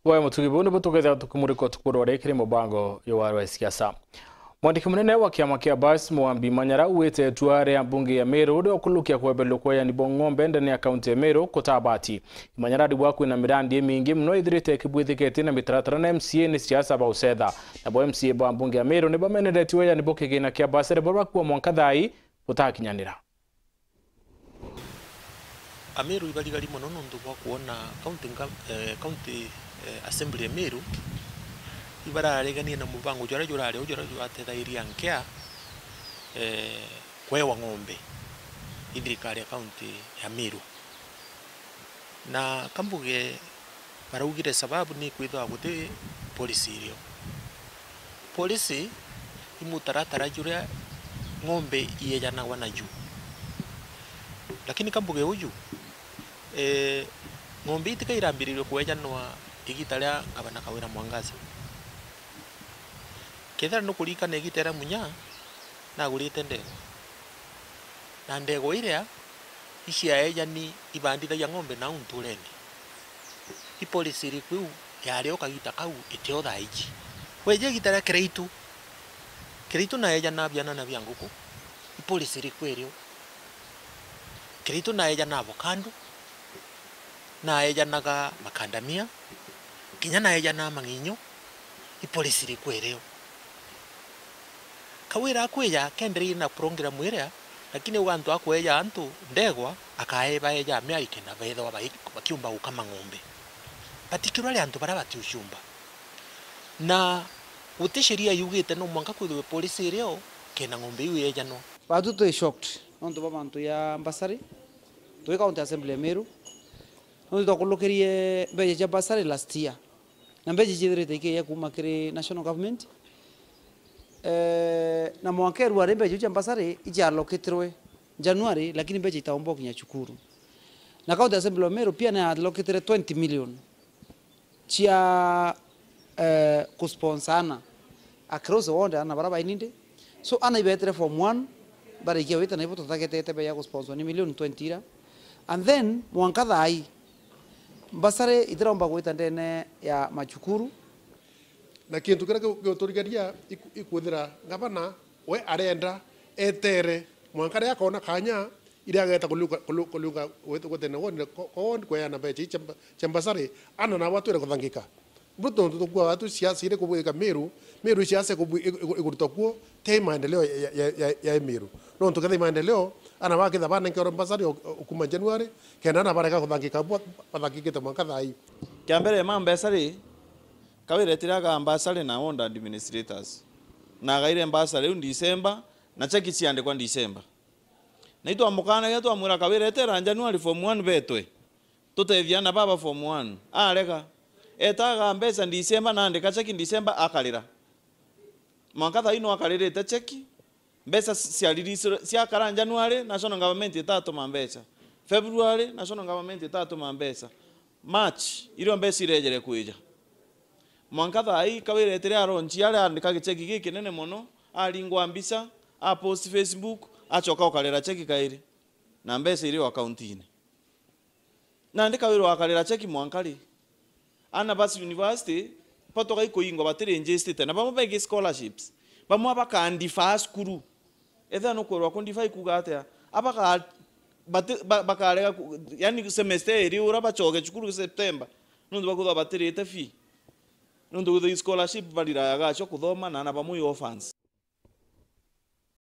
Wewe mutugibuni butugeza tukumuriko tukurore kiri mubango yo wa siasa. Mwandiki munene wa kiama kia Bas Mwambi Manyara uwete tuare ya bunge ya Meru ndo okulukia kwebelukwa ya Nibong'ombe ndani ya kaunti ya Meru kutabati. Manyara dibwaku na mirandi mingi mno idhirite kibwithiketi na mitaratara na MCA ni siasa ba usetha. Na bo MCA ba bunge ya Meru ni bameneretiwe ya niboke na kia Bas rebora kuwa mwankathai utakinyanira. Ameru ibaligali mono nundu bwa kuona county assembly ya Meru ibara aregania na mubango jora ateta iria nkea kwewa ng'ombe idrikari ya county ya Meru na kambuge baraugire sababu ni kwithwa guti policy irio policy imutaratara jura ng'ombe iyejanagwa na juu lakini kambuge uju ng'ombe itikairambiririo kwejanwa igitaria ngabana kawira Mwangaza kethara no kurikana igitera munya na gurite ndego na ndego iria iciya ejani ibandithagia ng'ombe na untureni ipolisi riku yari okagita kau itio thaiji weje gitara kreitu na ejana biana na bianguko ipolisi riku irio kreitu na ejana avocado na ejanaga makandamia kinya na ejana manginyo ipolisi riku irio kawira kweja kendri na program iria lakini wantu akweja antu ndegwa akaeba eja America na betho bakiumba ukama ng'ombe particularly antu bara bati ushumba na utisheria yugite no mwanka kwithwe police irio kena ng'ombe yu eja no batu to shocked onto babantu ya Mbasari to county assembly ya Meru no tukulukirie beje ya Mbasari last year na beje jidrete ke ya kuma kire national government na mwankeru wa rembe juja Mbasari ija allocated January lakini beje itaomba kinya chukuru na county assembly ya Meru pia na allocated 20 million chia kusponsana across the world na baraba ininde so ana ibetre form 1 bara ikia wita na ipo tutakete be ya kusponsor ni million 20 ira and then mwankathai Mbasari itiromba gwita ndene ya machukuru na kintu kira guturigaria ikuthira ngabana we arenda etere mwankare akona kanya iria ageta kuluga gutene wone kwa na bechi Mbasari ana na watu kuthangika buto tukua watu siasa ile kubuika Meru siasa igurutokwo te maendeleo ya Meru no tukathe maendeleo ana wakitha bana nkero Mbasari ukuma January kena na baraka kuthangika bathangikite mwankathai kiambere Mbasari kawire tiraga Mbasari na ward administrators na gaire Mbasari December na cheki ciande kwa December na itwa mukana yetu amura kawire tera January form 1 betwe tutethia baba form 1 arega etaga mbesa December na ndeka cheki December akalira mwangatha ino akalirite cheki mbesa cia kara January national government itatuma mbesa February national government itatuma mbesa March iro mbesa irejere kuija mwangatha ai kawire tire aronchi ale andika gicheki giki nene mono alingwa mbisa a post Facebook achoka okalira cheki kairi na mbesa iri account ine na ndika wiro akalira cheki mwankali ana basi university poto kai kuingwa batire injesti na bamwe bege scholarships bamwe abakandifa skuru etha no korwa kondifai kugate abaka bakarega yani semester iri ura bachoge chukuru September nundu bakutha batire ite fee nundu the scholarship balira yaga cho kuthoma na bamwe orphans